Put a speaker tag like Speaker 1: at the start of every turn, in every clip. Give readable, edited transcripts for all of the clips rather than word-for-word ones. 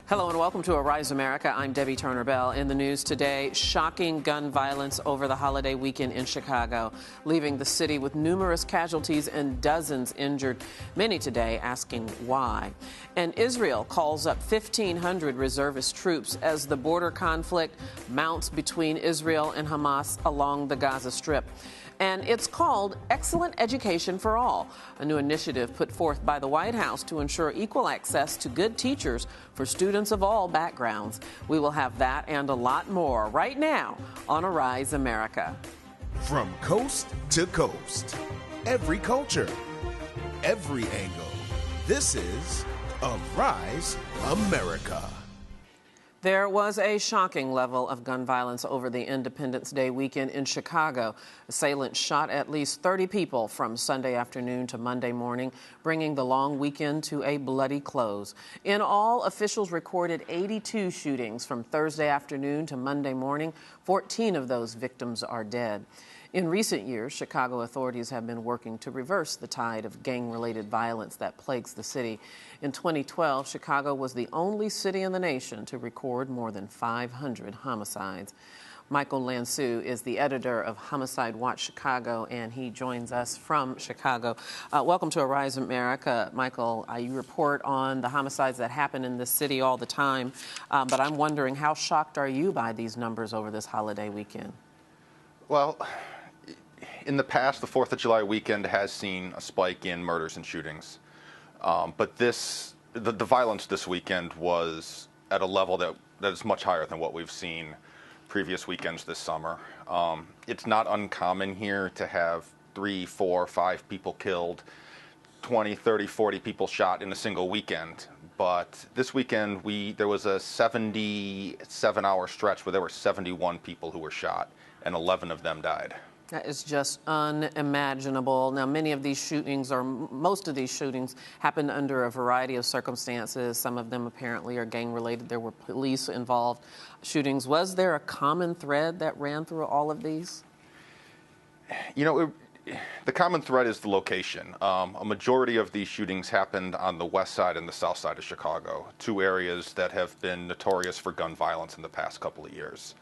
Speaker 1: Hello and welcome to Arise America. I'm Debbie Turner Bell. In the news today, shocking gun violence over the holiday weekend in Chicago, leaving the city with numerous casualties and dozens injured, many today asking why. And Israel calls up 1,500 reservist troops as the border conflict mounts between Israel and Hamas along the Gaza Strip. And it's called Excellent Education for All, a new initiative put forth by the White House to ensure equal access to good teachers for students of all backgrounds. We will have that and a lot more right now on Arise America.
Speaker 2: From coast to coast, every culture, every angle. This is Arise America.
Speaker 1: There was a shocking level of gun violence over the Independence Day weekend in Chicago. Assailants shot at least 30 people from Sunday afternoon to Monday morning, bringing the long weekend to a bloody close. In all, officials recorded 82 shootings from Thursday afternoon to Monday morning. 14 of those victims are dead. In recent years, Chicago authorities have been working to reverse the tide of gang-related violence that plagues the city. In 2012, Chicago was the only city in the nation to record more than 500 homicides. Michael Lansue is the editor of Homicide Watch Chicago, and he joins us from Chicago. Welcome to Arise America, Michael. You report on the homicides that happen in this city all the time, but I'm wondering, how shocked are you by these numbers over this holiday weekend?
Speaker 3: Well, in the past, the 4th of July weekend has seen a spike in murders and shootings. But the violence this weekend was at a level that is much higher than what we've seen previous weekends this summer. It's not uncommon here to have 3, 4, 5 people killed, 20, 30, 40 people shot in a single weekend. But this weekend, there was a 77-hour stretch where there were 71 people who were shot, and 11 of them died.
Speaker 1: That is just unimaginable. Now, many of these shootings, or most of these shootings, happened under a variety of circumstances. Some of them apparently are gang-related. There were police involved shootings. Was there a common thread that ran through all of these?
Speaker 3: You know, the common thread is the location. A majority of these shootings happened on the west side and the south side of Chicago, two areas that have been notorious for gun violence in the past couple of years.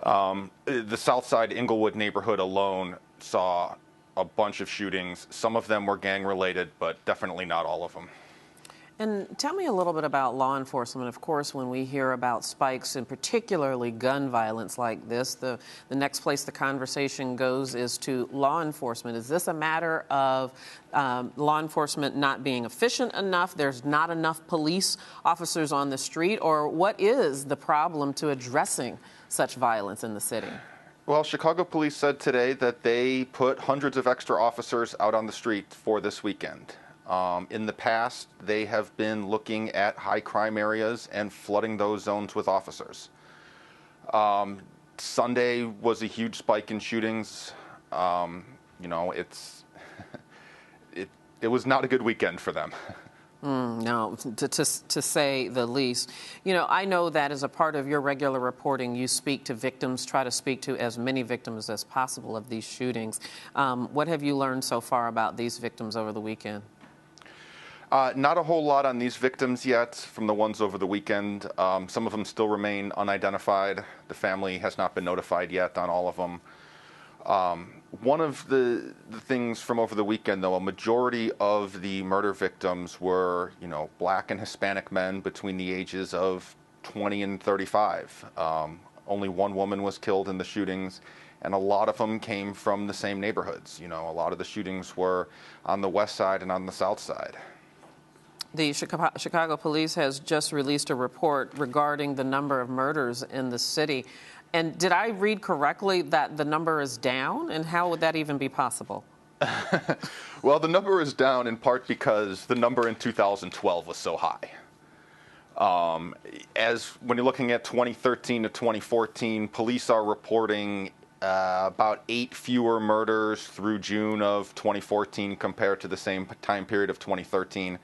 Speaker 3: The south side Inglewood neighborhood alone saw a bunch of shootings. Some of them were gang-related, but definitely not all of them.
Speaker 1: And tell me a little bit about law enforcement. Of course, when we hear about spikes, and particularly gun violence like this, the next place the conversation goes is to law enforcement. Is this a matter of law enforcement not being efficient enough, there's not enough police officers on the street, or what is the problem to addressing such violence in the city?
Speaker 3: Well, Chicago police said today that they put hundreds of extra officers out on the street for this weekend. In the past, they have been looking at high crime areas and flooding those zones with officers. Sunday was a huge spike in shootings. You know, it was not a good weekend for them.
Speaker 1: No, to say the least. You know, I know that as a part of your regular reporting, you speak to victims, try to speak to as many victims as possible of these shootings. What have you learned so far about these victims over the weekend?
Speaker 3: Not a whole lot on these victims yet from the ones over the weekend. Some of them still remain unidentified. The family has not been notified yet on all of them. One of the things from over the weekend, though, a majority of the murder victims were, you know, Black and Hispanic men between the ages of 20 and 35. Only one woman was killed in the shootings, and a lot of them came from the same neighborhoods. You know, a lot of the shootings were on the west side and on the south side.
Speaker 1: The Chicago police has just released a report regarding the number of murders in the city. And did I read correctly that the number is down? And how would that even be possible?
Speaker 3: Well, the number is down in part because the number in 2012 was so high. When you're looking at 2013 to 2014, police are reporting about 8 fewer murders through June of 2014 compared to the same time period of 2013.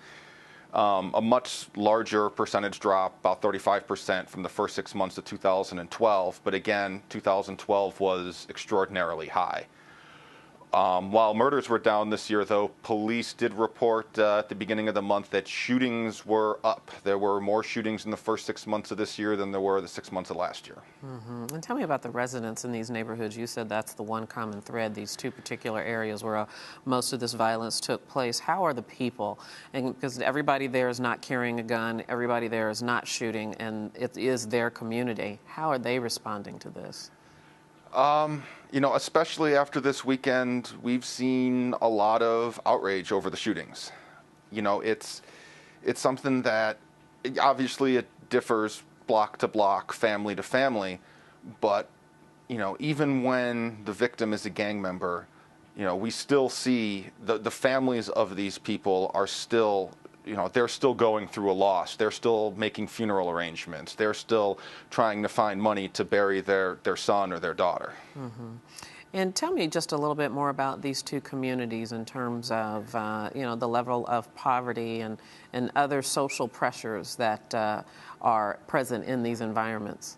Speaker 3: A much larger percentage drop, about 35% from the first 6 months of 2012. But again, 2012 was extraordinarily high. While murders were down this year, though, police did report at the beginning of the month that shootings were up. There were more shootings in the first 6 months of this year than there were the 6 months of last year.
Speaker 1: And tell me about the residents in these neighborhoods. You said that's the one common thread, these two particular areas where most of this violence took place. How are the people? And because everybody there is not carrying a gun, everybody there is not shooting, and it is their community. How are they responding to this?
Speaker 3: You know, especially after this weekend, we've seen a lot of outrage over the shootings. You know, it's something that obviously it differs block to block, family to family, but, you know, even when the victim is a gang member, you know, we still see the families of these people are still, you know, they're still going through a loss. They're still making funeral arrangements. They're still trying to find money to bury their son or their daughter.
Speaker 1: And tell me just a little bit more about these two communities in terms of, you know, the level of poverty and other social pressures that are present in these environments.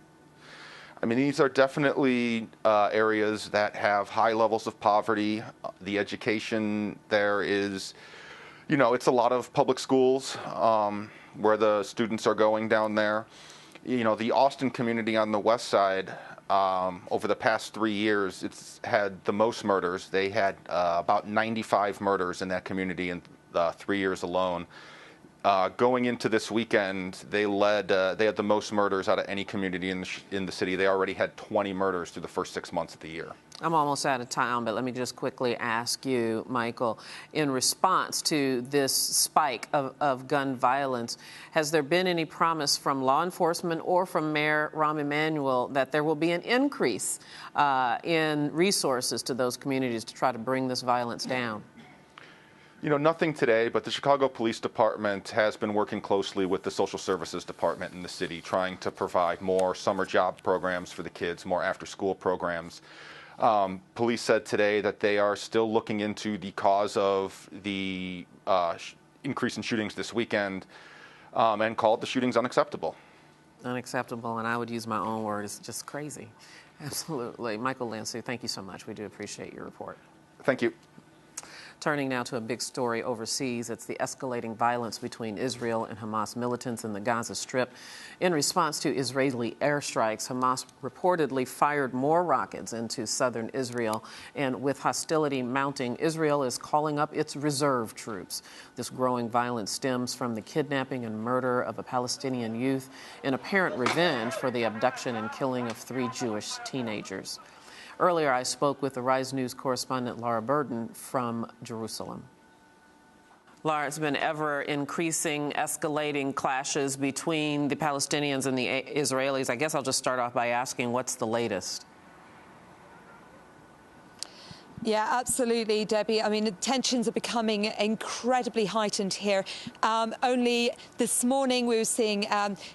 Speaker 3: I mean, these are definitely areas that have high levels of poverty. The education there is, you know, it's a lot of public schools where the students are going down there. You know, the Austin community on the west side, over the past 3 years, it's had the most murders. They had about 95 murders in that community in 3 years alone. Going into this weekend, they had the most murders out of any community in the city. They already had 20 murders through the first 6 months of the year.
Speaker 1: I'm almost out of time, but let me just quickly ask you, Michael, in response to this spike of gun violence, has there been any promise from law enforcement or from Mayor Rahm Emanuel that there will be an increase in resources to those communities to try to bring this violence down?
Speaker 3: You know, nothing today, but the Chicago Police Department has been working closely with the Social Services Department in the city, trying to provide more summer job programs for the kids, more after-school programs. Police said today that they are still looking into the cause of the increase in shootings this weekend and called the shootings unacceptable.
Speaker 1: Unacceptable, and I would use my own word. It's just crazy. Absolutely. Michael Lansu, thank you so much. We do appreciate your report.
Speaker 3: Thank you.
Speaker 1: Turning now to a big story overseas, it's the escalating violence between Israel and Hamas militants in the Gaza Strip. In response to Israeli airstrikes, Hamas reportedly fired more rockets into southern Israel. And with hostility mounting, Israel is calling up its reserve troops. This growing violence stems from the kidnapping and murder of a Palestinian youth in apparent revenge for the abduction and killing of 3 Jewish teenagers. Earlier, I spoke with the Rise News correspondent Laura Burden from Jerusalem. Laura, it's been ever-increasing, escalating clashes between the Palestinians and the Israelis. I guess I'll just start off by asking, what's the latest?
Speaker 4: Yeah, absolutely, Debbie. I mean, the tensions are becoming incredibly heightened here. Only this morning we were seeing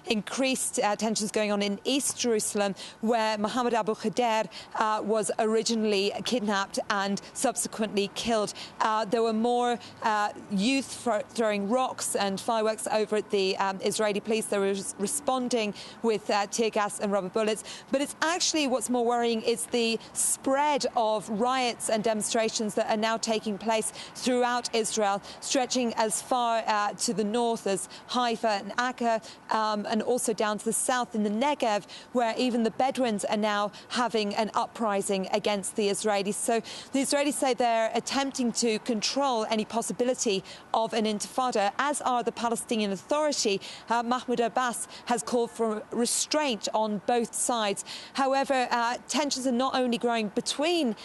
Speaker 4: increased tensions going on in East Jerusalem, where Mohammed Abu Khader was originally kidnapped and subsequently killed. There were more youth throwing rocks and fireworks over at the Israeli police. They were responding with tear gas and rubber bullets. But it's actually what's more worrying is the spread of riots and demonstrations that are now taking place throughout Israel, stretching as far to the north as Haifa and Akka, and also down to the south in the Negev, where even the Bedouins are now having an uprising against the Israelis. So the Israelis say they're attempting to control any possibility of an intifada, as are the Palestinian Authority. Mahmoud Abbas has called for restraint on both sides. However, tensions are not only growing between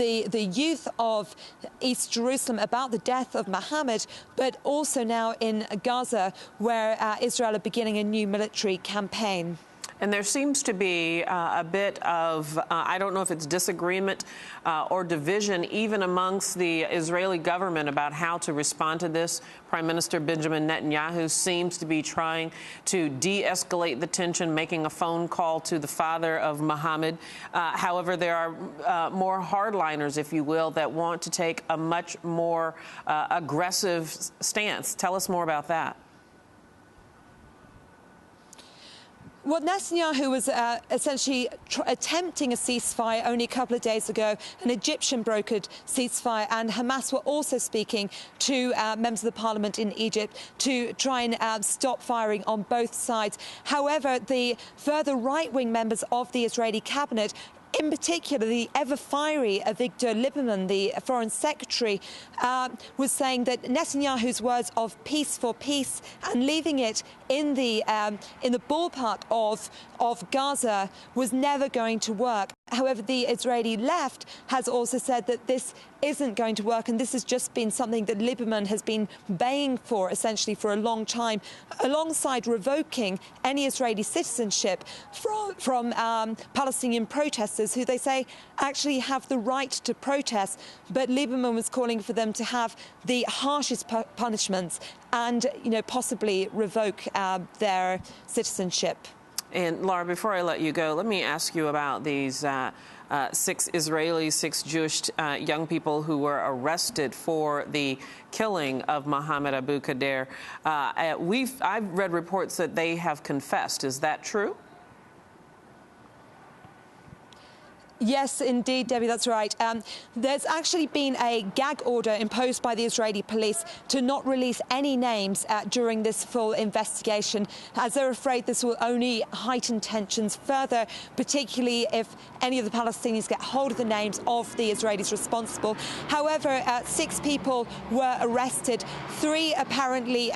Speaker 4: the youth of East Jerusalem about the death of Mohammed, but also now in Gaza, where Israel are beginning a new military campaign.
Speaker 1: And there seems to be a bit of, I don't know if it's disagreement or division even amongst the Israeli government about how to respond to this. Prime Minister Benjamin Netanyahu seems to be trying to de-escalate the tension, making a phone call to the father of Mohammed. However, there are more hardliners, if you will, that want to take a much more aggressive stance. Tell us more about that.
Speaker 4: Well, Netanyahu was essentially attempting a ceasefire only a couple of days ago, an Egyptian-brokered ceasefire, and Hamas were also speaking to members of the parliament in Egypt to try and stop firing on both sides. However, the further right-wing members of the Israeli cabinet, in particular, the ever-fiery Avigdor Lieberman, the foreign secretary, was saying that Netanyahu's words of peace for peace and leaving it in the ballpark of Gaza was never going to work. However, the Israeli left has also said that this isn't going to work, and this has just been something that Lieberman has been baying for, essentially, for a long time, alongside revoking any Israeli citizenship from Palestinian protesters who they say actually have the right to protest. But Lieberman was calling for them to have the harshest punishments and, possibly revoke their citizenship.
Speaker 1: And Laura, before I let you go, let me ask you about these 6 Israelis, 6 Jewish young people who were arrested for the killing of Mohammed Abu Qadir. I've read reports that they have confessed. Is that true?
Speaker 4: Yes, indeed, Debbie, that's right. There's actually been a gag order imposed by the Israeli police to not release any names during this full investigation, as they're afraid this will only heighten tensions further, particularly if any of the Palestinians get hold of the names of the Israelis responsible. However, 6 people were arrested. 3 apparently,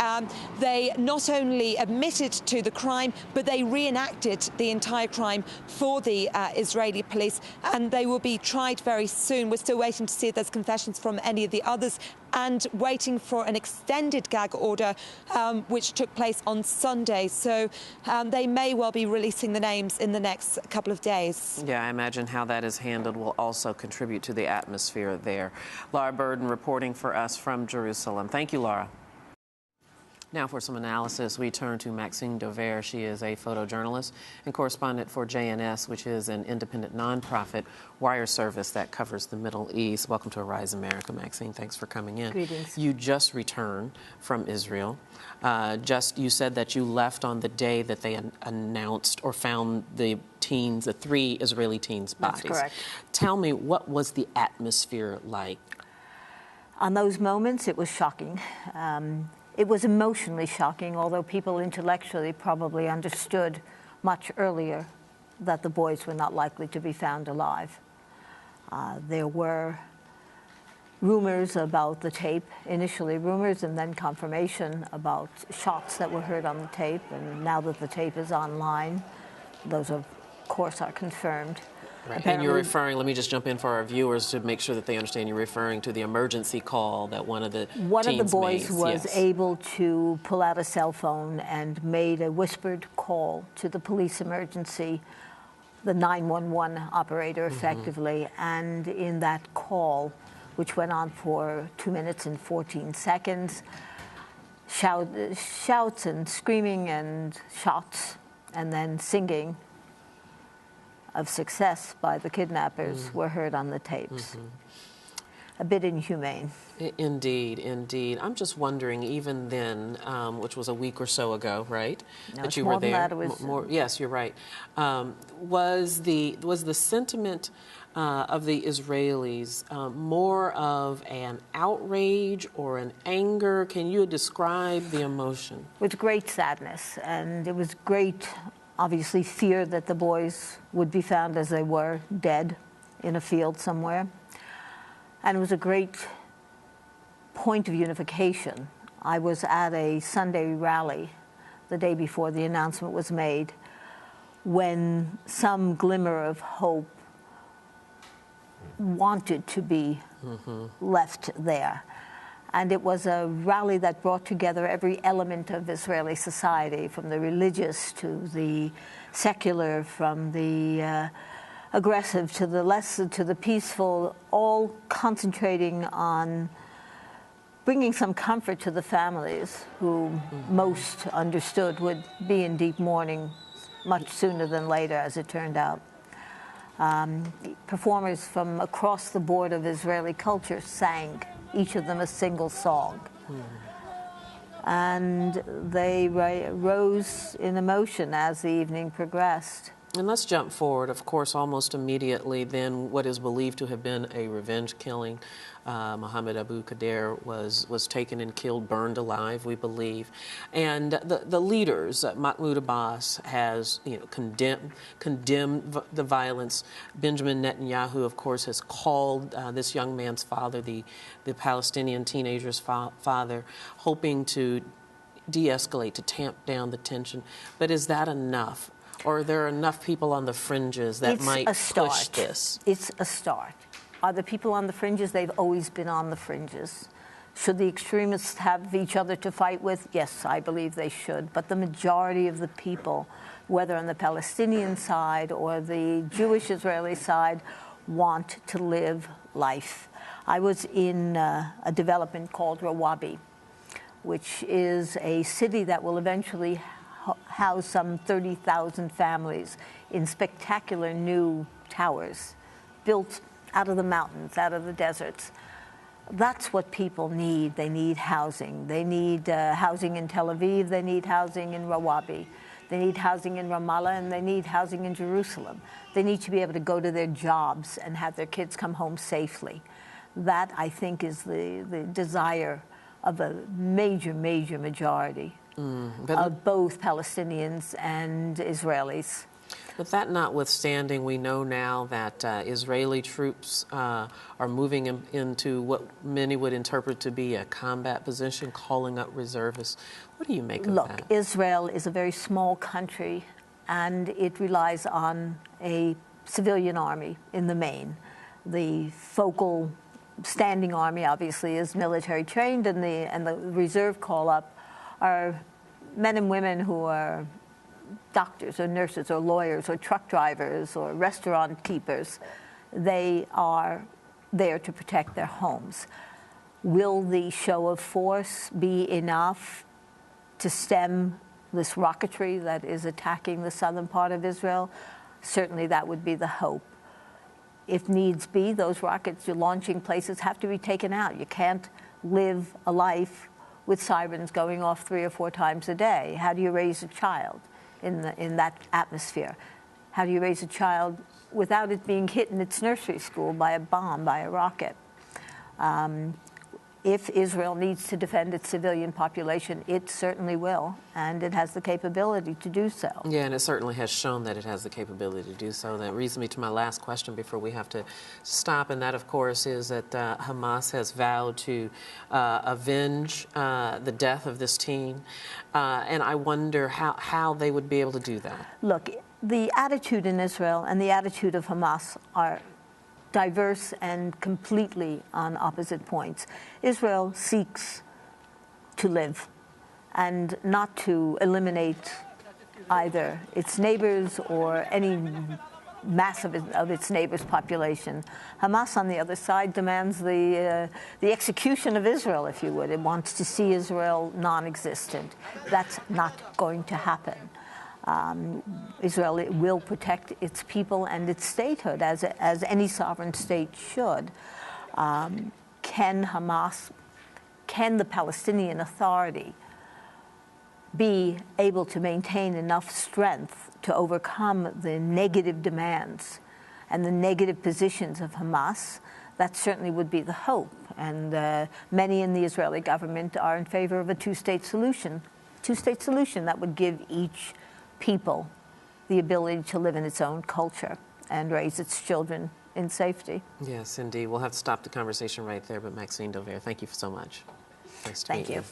Speaker 4: they not only admitted to the crime, but they reenacted the entire crime for the Israeli police. And they will be tried very soon. We're still waiting to see if there's confessions from any of the others and waiting for an extended gag order, which took place on Sunday. So they may well be releasing the names in the next couple of days.
Speaker 1: Yeah, I imagine how that is handled will also contribute to the atmosphere there. Laura Burden reporting for us from Jerusalem. Thank you, Laura. Now for some analysis, we turn to Maxine Dover. She is a photojournalist and correspondent for JNS, which is an independent nonprofit wire service that covers the Middle East. Welcome to Arise America, Maxine. Thanks for coming in.
Speaker 5: Greetings.
Speaker 1: You just returned from Israel. You said that you left on the day that they announced or found the 3 Israeli teens' bodies.
Speaker 5: That's correct.
Speaker 1: Tell me, what was the atmosphere like?
Speaker 5: On those moments, it was shocking. It was emotionally shocking, although people intellectually probably understood much earlier that the boys were not likely to be found alive. There were rumors about the tape, initially rumors and then confirmation about shots that were heard on the tape. And now that the tape is online, those, of course, are confirmed.
Speaker 1: Right. And you're referring, let me just jump in for our viewers to make sure that they understand, you're referring to the emergency call that one of the
Speaker 5: boys was
Speaker 1: yes.
Speaker 5: able to pull out a cell phone and made a whispered call to the police emergency, the 911 operator effectively. And in that call, which went on for 2 minutes and 14 seconds, shouts and screaming and shots and then singing of success by the kidnappers were heard on the tapes. A bit inhumane.
Speaker 1: Indeed, indeed. I'm just wondering, even then, which was a week or so ago, right?
Speaker 5: No,
Speaker 1: that you were there.
Speaker 5: That, it was,
Speaker 1: yes, you're right. Was the sentiment of the Israelis more of an outrage or an anger? Can you describe the emotion?
Speaker 5: With great sadness, and it was great, obviously, fear that the boys would be found as they were, dead in a field somewhere. And it was a great point of unification. I was at a Sunday rally the day before the announcement was made, when some glimmer of hope wanted to be left there. And it was a rally that brought together every element of Israeli society, from the religious to the secular, from the aggressive to the less, to the peaceful, all concentrating on bringing some comfort to the families who most understood would be in deep mourning much sooner than later, as it turned out. Performers from across the board of Israeli culture sang, each of them a single song. and they rose in emotion as the evening progressed.
Speaker 1: And let's jump forward, of course, almost immediately. Then what is believed to have been a revenge killing. Mohammed Abu Qadir was taken and killed, burned alive, we believe. And the leaders, Mahmoud Abbas has condemned the violence. Benjamin Netanyahu, of course, has called this young man's father, the Palestinian teenager's father, hoping to de-escalate, to tamp down the tension. But is that enough? Or are there enough people on the fringes that might push this?
Speaker 5: It's a start. Are the people on the fringes? They've always been on the fringes. Should the extremists have each other to fight with? Yes, I believe they should. But the majority of the people, whether on the Palestinian side or the Jewish-Israeli side, want to live life. I was in a development called Rawabi, which is a city that will eventually house some 30,000 families in spectacular new towers built out of the mountains, out of the deserts. That's what people need. They need housing. They need housing in Tel Aviv. They need housing in Rawabi. They need housing in Ramallah, and they need housing in Jerusalem. They need to be able to go to their jobs and have their kids come home safely. That, I think, is the desire of a major, major majority of both Palestinians and Israelis.
Speaker 1: But that notwithstanding, we know now that Israeli troops are moving into what many would interpret to be a combat position, calling up reservists. What do you make of that?
Speaker 5: Look, Israel is a very small country, and it relies on a civilian army in the main. The focal standing army, obviously, is military trained, and the reserve call-up are men and women who are doctors or nurses or lawyers or truck drivers or restaurant keepers. They are there to protect their homes. Will the show of force be enough to stem this rocketry that is attacking the southern part of Israel? Certainly that would be the hope. If needs be, those rockets you're launching places have to be taken out. You can't live a life with sirens going off 3 or 4 times a day. How do you raise a child in that atmosphere? How do you raise a child without it being hit in its nursery school by a bomb, by a rocket? If Israel needs to defend its civilian population, it certainly will, and it has the capability to do so.
Speaker 1: Yeah, and it certainly has shown that it has the capability to do so. That leads me to my last question before we have to stop, and that, of course, is that Hamas has vowed to avenge the death of this teen, and I wonder how they would be able to do that.
Speaker 5: Look, the attitude in Israel and the attitude of Hamas are diverse and completely on opposite points. Israel seeks to live and not to eliminate either its neighbors or any mass of its neighbors' population. Hamas, on the other side, demands the execution of Israel, if you would. It wants to see Israel non-existent. That's not going to happen. Israel will protect its people and its statehood, as any sovereign state should. Can the Palestinian Authority be able to maintain enough strength to overcome the negative demands and the negative positions of Hamas? That certainly would be the hope. And many in the Israeli government are in favor of a two-state solution. Two-state solution that would give each people the ability to live in its own culture and raise its children in safety.
Speaker 1: Yes, indeed. We'll have to stop the conversation right there, but Maxine Dover, thank you so much. Nice to meet you.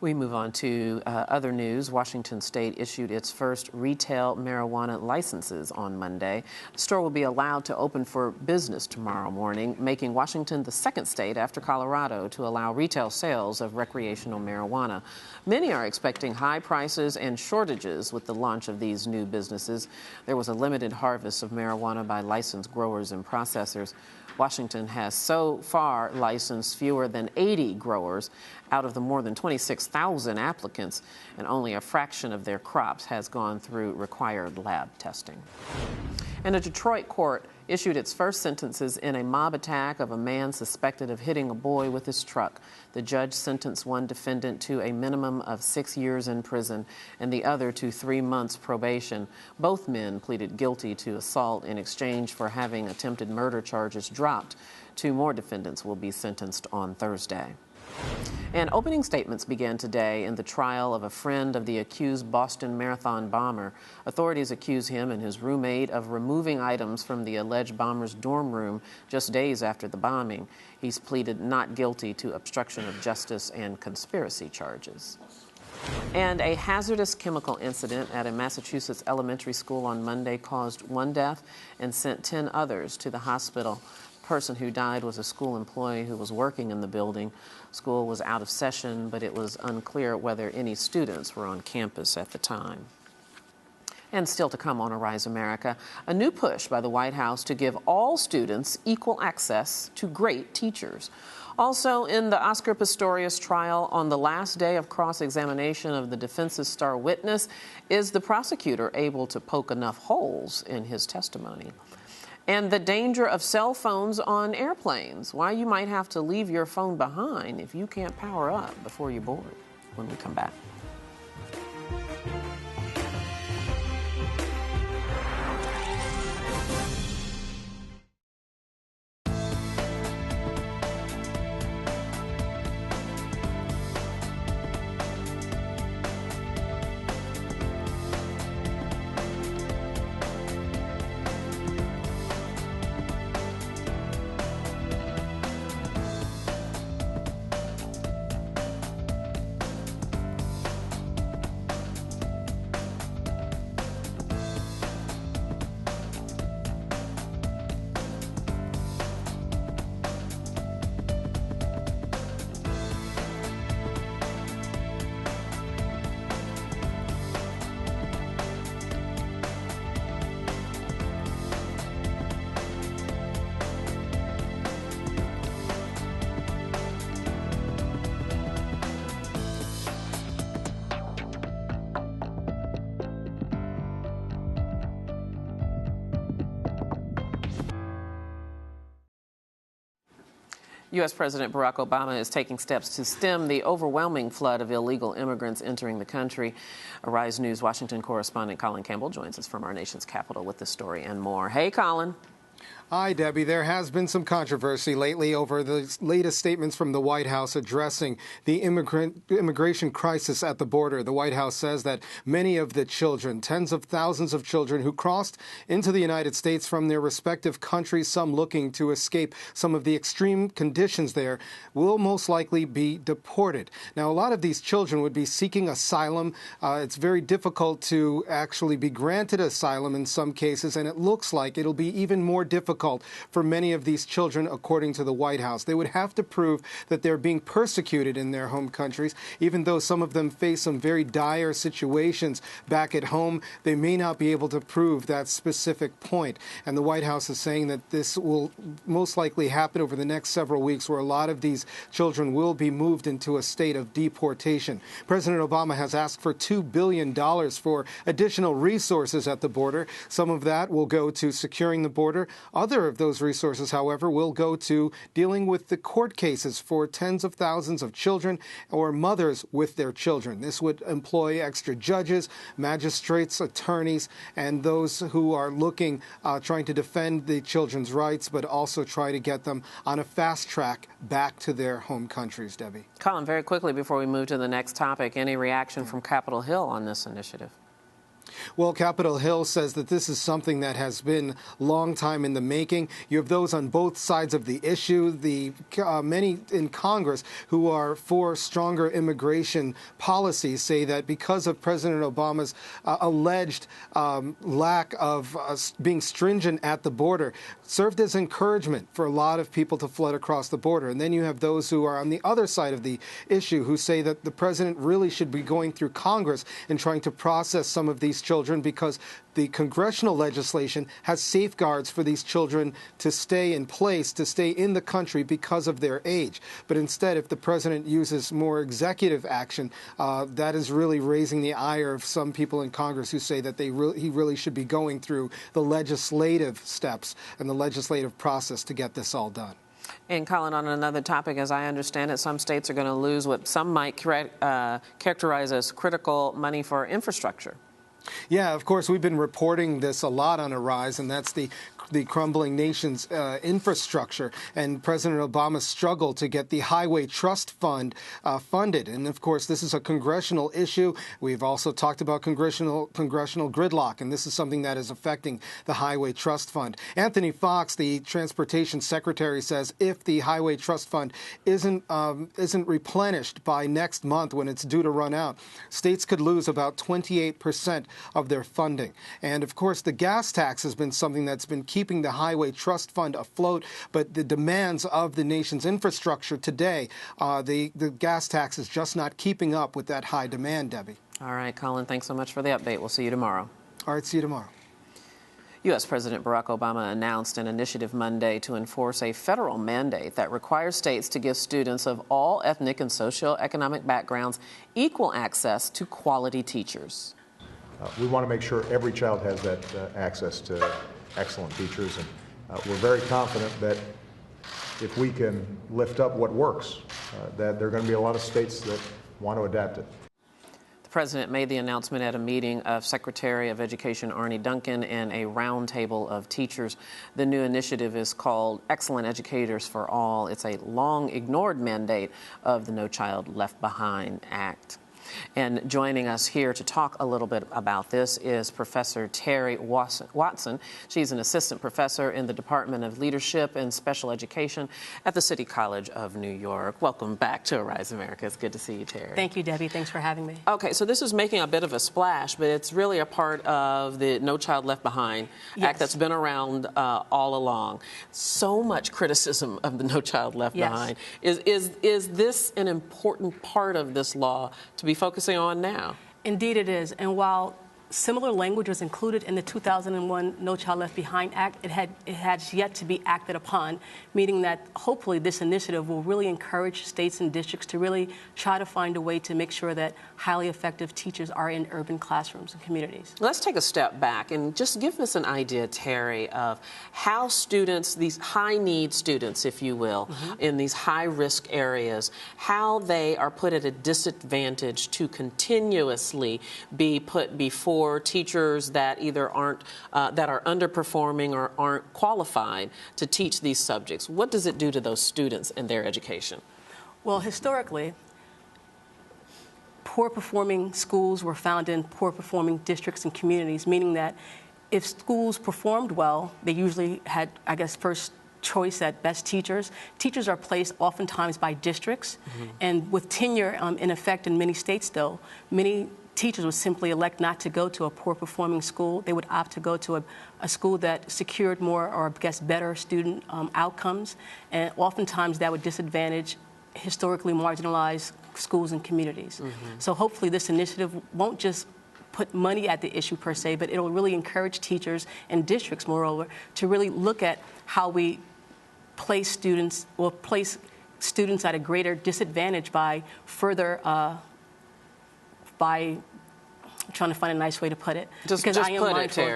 Speaker 1: We move on to other news. Washington State issued its first retail marijuana licenses on Monday. The store will be allowed to open for business tomorrow morning, making Washington the second state after Colorado to allow retail sales of recreational marijuana. Many are expecting high prices and shortages with the launch of these new businesses. There was a limited harvest of marijuana by licensed growers and processors. Washington has so far licensed fewer than 80 growers out of the more than 26,000 applicants, and only a fraction of their crops has gone through required lab testing. And a Detroit court issued its first sentences in a mob attack of a man suspected of hitting a boy with his truck. The judge sentenced one defendant to a minimum of 6 years in prison and the other to 3 months probation. Both men pleaded guilty to assault in exchange for having attempted murder charges dropped. 2 more defendants will be sentenced on Thursday. And opening statements began today in the trial of a friend of the accused Boston Marathon bomber. Authorities accuse him and his roommate of removing items from the alleged bomber's dorm room just days after the bombing. He's pleaded not guilty to obstruction of justice and conspiracy charges. And a hazardous chemical incident at a Massachusetts elementary school on Monday caused 1 death and sent 10 others to the hospital. The person who died was a school employee who was working in the building. School was out of session, but it was unclear whether any students were on campus at the time. And still to come on Arise America, a new push by the White House to give all students equal access to great teachers. Also, in the Oscar Pistorius trial, on the last day of cross-examination of the defense's star witness, is the prosecutor able to poke enough holes in his testimony? And the danger of cell phones on airplanes, why you might have to leave your phone behind if you can't power up before you board, when we come back. U.S. President Barack Obama is taking steps to stem the overwhelming flood of illegal immigrants entering the country. Arise News Washington correspondent Colin Campbell joins us from our nation's capital with this story and more. Hey, Colin.
Speaker 6: Hi, Debbie. There has been some controversy lately over the latest statements from the White House addressing the immigration crisis at the border. The White House says that many of the children, tens of thousands of children who crossed into the United States from their respective countries, some looking to escape some of the extreme conditions there, will most likely be deported. Now, a lot of these children would be seeking asylum. It's very difficult to actually be granted asylum in some cases, and it looks like it'll be even more difficult for many of these children, according to the White House. They would have to prove that they're being persecuted in their home countries. Even though some of them face some very dire situations back at home, they may not be able to prove that specific point. And the White House is saying that this will most likely happen over the next several weeks, where a lot of these children will be moved into a state of deportation. President Obama has asked for $2 billion for additional resources at the border. Some of that will go to securing the border. Other of those resources, however, will go to dealing with the court cases for tens of thousands of children or mothers with their children. This would employ extra judges, magistrates, attorneys, and those who are trying to defend the children's rights, but also try to get them on a fast track back to their home countries, Debbie.
Speaker 1: Colin, very quickly before we move to the next topic, any reaction from Capitol Hill on this initiative?
Speaker 6: Well, Capitol Hill says that this is something that has been a long time in the making. You have those on both sides of the issue. Many in Congress who are for stronger immigration policies say that because of President Obama's alleged lack of being stringent at the border, served as encouragement for a lot of people to flood across the border. And then you have those who are on the other side of the issue who say that the president really should be going through Congress and trying to process some of these children children because the congressional legislation has safeguards for these children to stay in place, to stay in the country because of their age. But instead, if the president uses more executive action, that is really raising the ire of some people in Congress who say that he really should be going through the legislative steps and the legislative process to get this all done.
Speaker 1: And Colin, on another topic, as I understand it, some states are going to lose what some might characterize as critical money for infrastructure.
Speaker 6: Yeah, of course, we've been reporting this a lot on Arise, and that's the crumbling nation's infrastructure, and President Obama's struggle to get the Highway Trust Fund funded. And of course, this is a congressional issue. We've also talked about congressional gridlock, and this is something that is affecting the Highway Trust Fund. Anthony Fox, the Transportation Secretary, says if the Highway Trust Fund isn't replenished by next month when it's due to run out, states could lose about 28% of their funding. And of course, the gas tax has been something that's been keeping the Highway Trust Fund afloat, but the demands of the nation's infrastructure today, the gas tax is just not keeping up with that high demand, Debbie.
Speaker 1: All right, Colin, thanks so much for the update. We'll see you tomorrow.
Speaker 6: All right, see you tomorrow.
Speaker 1: U.S. President Barack Obama announced an initiative Monday to enforce a federal mandate that requires states to give students of all ethnic and socioeconomic backgrounds equal access to quality teachers.
Speaker 7: We want to make sure every child has that access to excellent teachers, and we're very confident that if we can lift up what works, that there are going to be a lot of states that want to adapt it.
Speaker 1: The president made the announcement at a meeting of Secretary of Education Arne Duncan and a roundtable of teachers. The new initiative is called Excellent Educators for All. It's a long-ignored mandate of the No Child Left Behind Act. And joining us here to talk a little bit about this is Professor Terry Watson. She's an assistant professor in the Department of Leadership and Special Education at the City College of New York. Welcome back to Arise America. It's good to see you, Terry.
Speaker 8: Thank you, Debbie. Thanks for having me.
Speaker 1: Okay, so this is making a bit of a splash, but it's really a part of the No Child Left Behind Act that's been around all along. So much criticism of the No Child Left Behind. Is this an important part of this law to be focusing on now?
Speaker 8: Indeed it is. And while similar language was included in the 2001 No Child Left Behind Act, it has yet to be acted upon, meaning that hopefully this initiative will really encourage states and districts to really try to find a way to make sure that highly effective teachers are in urban classrooms and communities.
Speaker 1: Let's take a step back and just give us an idea, Terry, of how students, these high-need students, if you will, in these high-risk areas, how they are put at a disadvantage to continuously be put before teachers that either aren't, that are underperforming or aren't qualified to teach these subjects. What does it do to those students and their education?
Speaker 8: Well, historically, poor-performing schools were found in poor-performing districts and communities, meaning that if schools performed well, they usually had, I guess, first choice at best teachers. Teachers are placed oftentimes by districts, and with tenure in effect in many states still, many teachers would simply elect not to go to a poor-performing school. They would opt to go to a school that secured more or, I guess, better student outcomes, and oftentimes that would disadvantage historically marginalized schools and communities. So hopefully this initiative won't just put money at the issue per se, but it'll really encourage teachers and districts, moreover, to really look at how we place students at a greater disadvantage by further by trying to find a nice way to put it.
Speaker 1: Because I am mindful.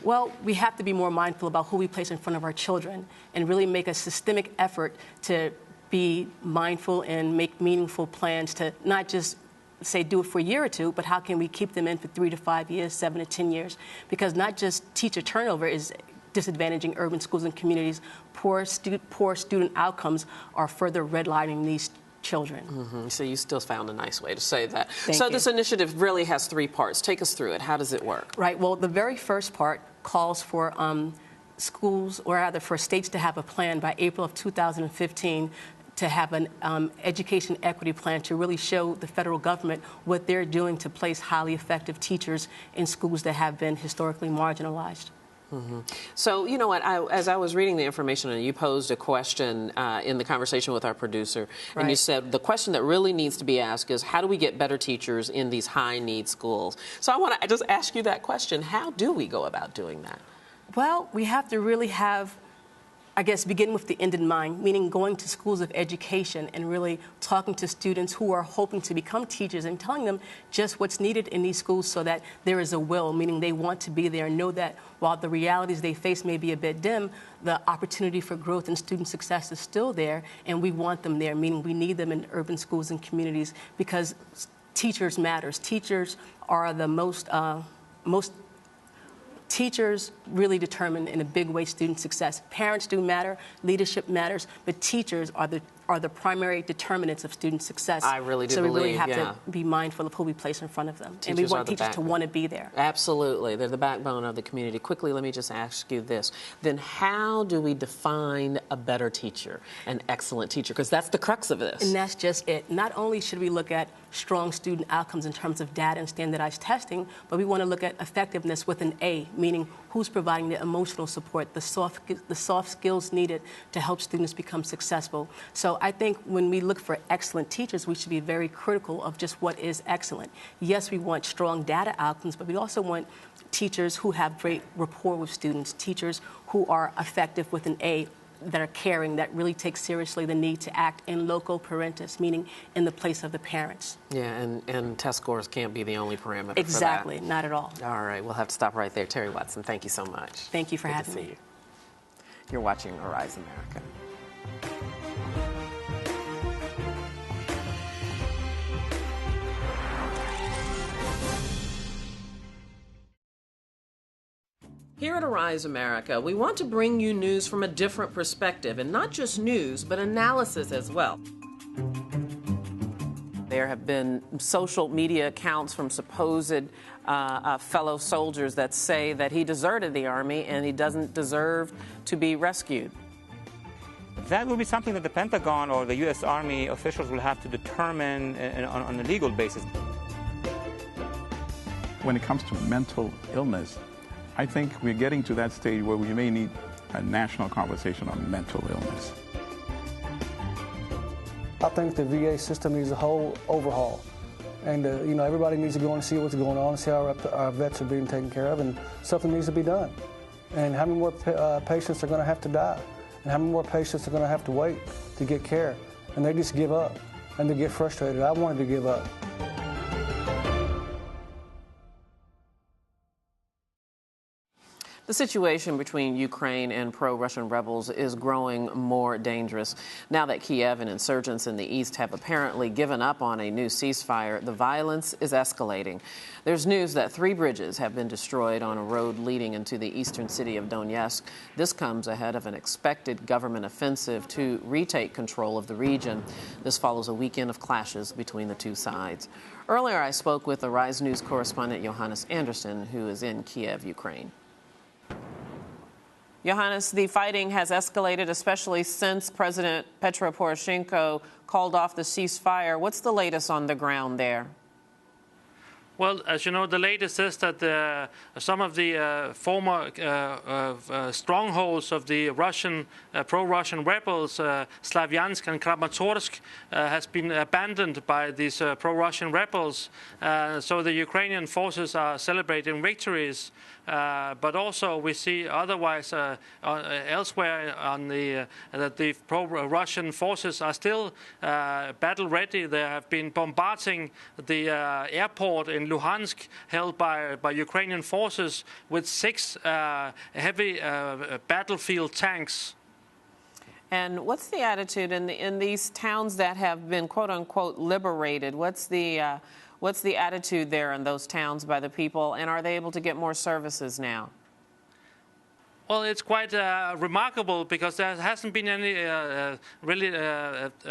Speaker 8: Well, we have to be more mindful about who we place in front of our children and really make a systemic effort to be mindful and make meaningful plans to not just say do it for a year or two, but how can we keep them in for 3 to 5 years, 7 to 10 years? Because not just teacher turnover is disadvantaging urban schools and communities. Poor student outcomes are further redlining these children.
Speaker 1: So you still found a nice way to say that.
Speaker 8: Thank you.
Speaker 1: This initiative really has 3 parts. Take us through it. How does it work?
Speaker 8: Right. Well, the very first part calls for schools, or rather for states, to have a plan by April of 2015 to have an education equity plan to really show the federal government what they're doing to place highly effective teachers in schools that have been historically marginalized.
Speaker 1: So, you know what, as I was reading the information, and you posed a question in the conversation with our producer, and you said the question that really needs to be asked is, how do we get better teachers in these high-need schools? So I want to just ask you that question. How do we go about doing that?
Speaker 8: Well, we have to really have, I guess, begin with the end in mind, meaning going to schools of education and really talking to students who are hoping to become teachers and telling them just what's needed in these schools so that there is a will, meaning they want to be there and know that while the realities they face may be a bit dim, the opportunity for growth and student success is still there, and we want them there, meaning we need them in urban schools and communities because teachers matters. Teachers are the most teachers really determine in a big way student success. Parents do matter, leadership matters, but teachers are the primary determinants of student success.
Speaker 1: I really do
Speaker 8: believe. So we really
Speaker 1: believe,
Speaker 8: have to be mindful of who we place in front of them.
Speaker 1: Teachers
Speaker 8: and we want
Speaker 1: are the
Speaker 8: teachers to want to be there.
Speaker 1: Absolutely. They're the backbone of the community. Quickly, let me just ask you this. Then how do we define a better teacher, an excellent teacher? Because that's the crux of this.
Speaker 8: And that's just it. Not only should we look at strong student outcomes in terms of data and standardized testing, but we want to look at effectiveness with an A, meaning who's providing the emotional support, the soft skills needed to help students become successful. So I think when we look for excellent teachers, we should be very critical of just what is excellent. Yes, we want strong data outcomes, but we also want teachers who have great rapport with students, teachers who are effective with an A, that are caring, that really take seriously the need to act in loco parentis, meaning in the place of the parents.
Speaker 1: Yeah, and test scores can't be the only parameter
Speaker 8: Exactly,
Speaker 1: for that.
Speaker 8: not at all.
Speaker 1: All right, we'll have to stop right there. Terry Watson, thank you so much.
Speaker 8: Thank you for
Speaker 1: Good
Speaker 8: having
Speaker 1: to see
Speaker 8: me.
Speaker 1: you. You're watching Arise America. Here at Arise America, we want to bring you news from a different perspective, and not just news, but analysis as well. There have been social media accounts from supposed fellow soldiers that say that he deserted the Army and he doesn't deserve to be rescued.
Speaker 9: That will be something that the Pentagon or the U.S. Army officials will have to determine on a legal basis.
Speaker 10: When it comes to mental illness, I think we're getting to that stage where we may need a national conversation on mental illness.
Speaker 11: I think the VA system needs a whole overhaul. And, you know, everybody needs to go and see what's going on, see how our vets are being taken care of, and something needs to be done. And how many more patients are going to have to die? And how many more patients are going to have to wait to get care? And they just give up, and they get frustrated. I wanted to give up.
Speaker 1: The situation between Ukraine and pro-Russian rebels is growing more dangerous. Now that Kiev and insurgents in the east have apparently given up on a new ceasefire, the violence is escalating. There's news that 3 bridges have been destroyed on a road leading into the eastern city of Donetsk. This comes ahead of an expected government offensive to retake control of the region. This follows a weekend of clashes between the two sides. Earlier, I spoke with the Rise News correspondent Johannes Anderson, who is in Kiev, Ukraine. Johannes, the fighting has escalated, especially since President Petro Poroshenko called off the ceasefire. What's the latest on the ground there?
Speaker 12: Well, as you know, the latest is that some of the former strongholds of the Russian pro-Russian rebels, Slavyansk and Kramatorsk, has been abandoned by these pro-Russian rebels. So the Ukrainian forces are celebrating victories. But also we see otherwise elsewhere on that the pro-Russian forces are still battle ready. They have been bombarding the airport in Luhansk, held by Ukrainian forces, with 6 heavy battlefield tanks.
Speaker 1: And what's the attitude in these towns that have been quote unquote liberated? What's the attitude there in those towns by the people, and are they able to get more services now?
Speaker 12: Well, it's quite remarkable because there hasn't been any really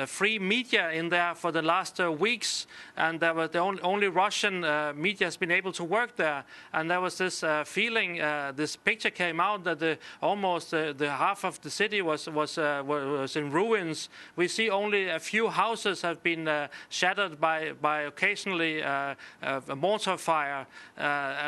Speaker 12: free media in there for the last weeks, and there was the only Russian media has been able to work there. And there was this feeling, this picture came out that almost the half of the city was in ruins. We see only a few houses have been shattered by occasionally a mortar fire.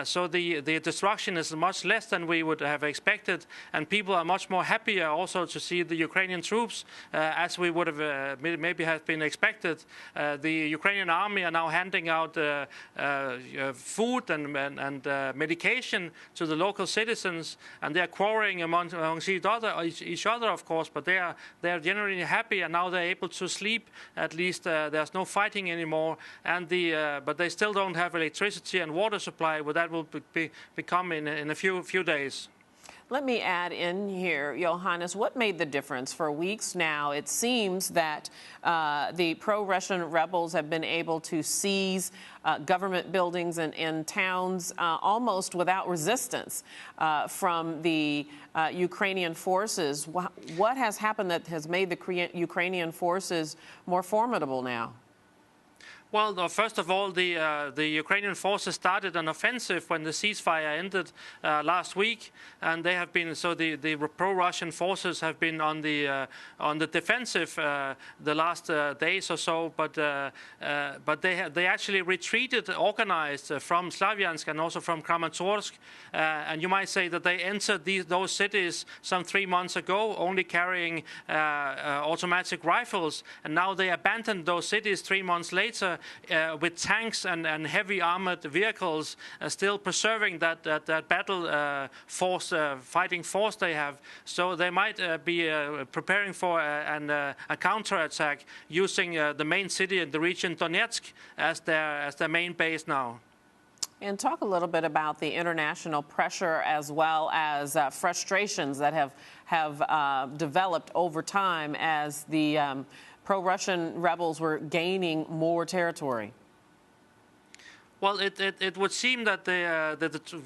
Speaker 12: So the destruction is much less than we would have expected. And people are much more happier also to see the Ukrainian troops as we would have maybe have been expected. The Ukrainian army are now handing out food and medication to the local citizens, and they are quarreling among each other, of course. But they are generally happy, and now they're able to sleep. At least there's no fighting anymore, and but they still don't have electricity and water supply. But that will become in a few days.
Speaker 1: Let me add in here, Johannes, what made the difference? For weeks now, it seems that the pro-Russian rebels have been able to seize government buildings and towns almost without resistance from the Ukrainian forces. What has happened that has made the Ukrainian forces more formidable now?
Speaker 12: Well, first of all, the Ukrainian forces started an offensive when the ceasefire ended last week, and they have been the pro-Russian forces have been on the defensive the last days or so. But they actually retreated, organized from Slavyansk and also from Kramatorsk, and you might say that they entered those cities some 3 months ago, only carrying automatic rifles, and now they abandoned those cities 3 months later. With tanks and heavy armored vehicles, still preserving that battle force, fighting force they have. So they might be preparing for a counterattack using the main city in the region, Donetsk, as their main base now.
Speaker 1: And talk a little bit about the international pressure as well as frustrations that have developed over time as the pro-Russian rebels were gaining more territory.
Speaker 12: Well, it would seem that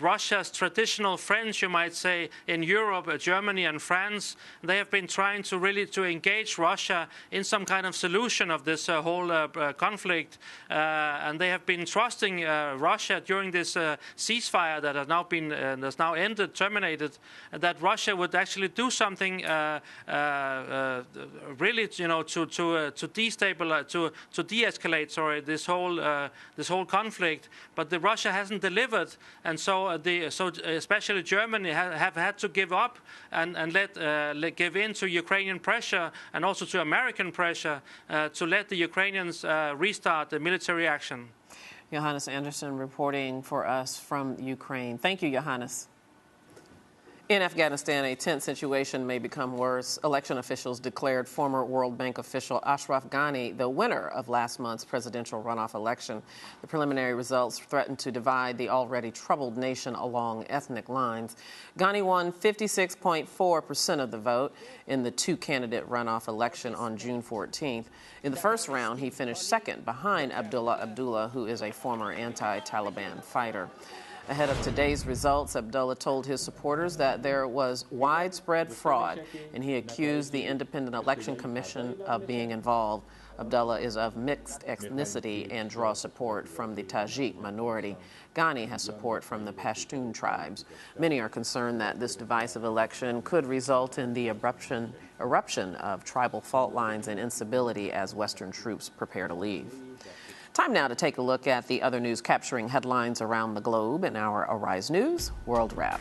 Speaker 12: Russia's traditional friends, you might say, in Europe, Germany and France, they have been trying to really engage Russia in some kind of solution of this whole conflict, and they have been trusting Russia during this ceasefire that has now been ended, terminated, that Russia would actually do something really, to destabilize, to de-escalate, this whole conflict. But Russia hasn't delivered, and so especially Germany have had to give up and give in to Ukrainian pressure and also to American pressure to let the Ukrainians restart the military action.
Speaker 1: Johannes Anderson reporting for us from Ukraine. Thank you, Johannes. In Afghanistan, a tense situation may become worse. Election officials declared former World Bank official Ashraf Ghani the winner of last month's presidential runoff election. The preliminary results threatened to divide the already troubled nation along ethnic lines. Ghani won 56.4% of the vote in the two-candidate runoff election on June 14th. In the first round, he finished second behind Abdullah, who is a former anti-Taliban fighter. Ahead of today's results, Abdullah told his supporters that there was widespread fraud, and he accused the Independent Election Commission of being involved. Abdullah is of mixed ethnicity and draws support from the Tajik minority. Ghani has support from the Pashtun tribes. Many are concerned that this divisive election could result in the eruption of tribal fault lines and instability as Western troops prepare to leave. Time now to take a look at the other news capturing headlines around the globe in our Arise News World Wrap.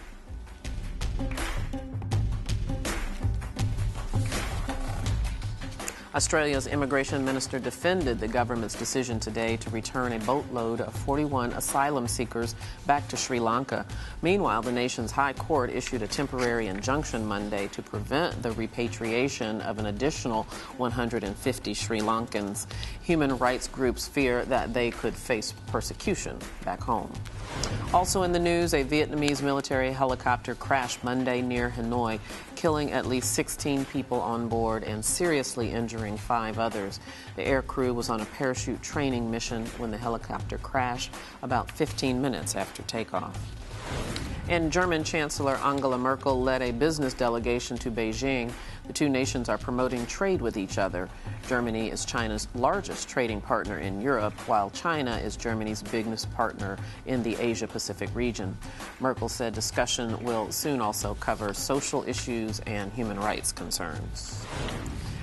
Speaker 1: Australia's immigration minister defended the government's decision today to return a boatload of 41 asylum seekers back to Sri Lanka. Meanwhile, the nation's high court issued a temporary injunction Monday to prevent the repatriation of an additional 150 Sri Lankans. Human rights groups fear that they could face persecution back home. Also in the news, a Vietnamese military helicopter crashed Monday near Hanoi, killing at least 16 people on board and seriously injuring 5 others. The air crew was on a parachute training mission when the helicopter crashed about 15 minutes after takeoff. And German Chancellor Angela Merkel led a business delegation to Beijing. The two nations are promoting trade with each other. Germany is China's largest trading partner in Europe, while China is Germany's biggest partner in the Asia-Pacific region. Merkel said discussion will soon also cover social issues and human rights concerns.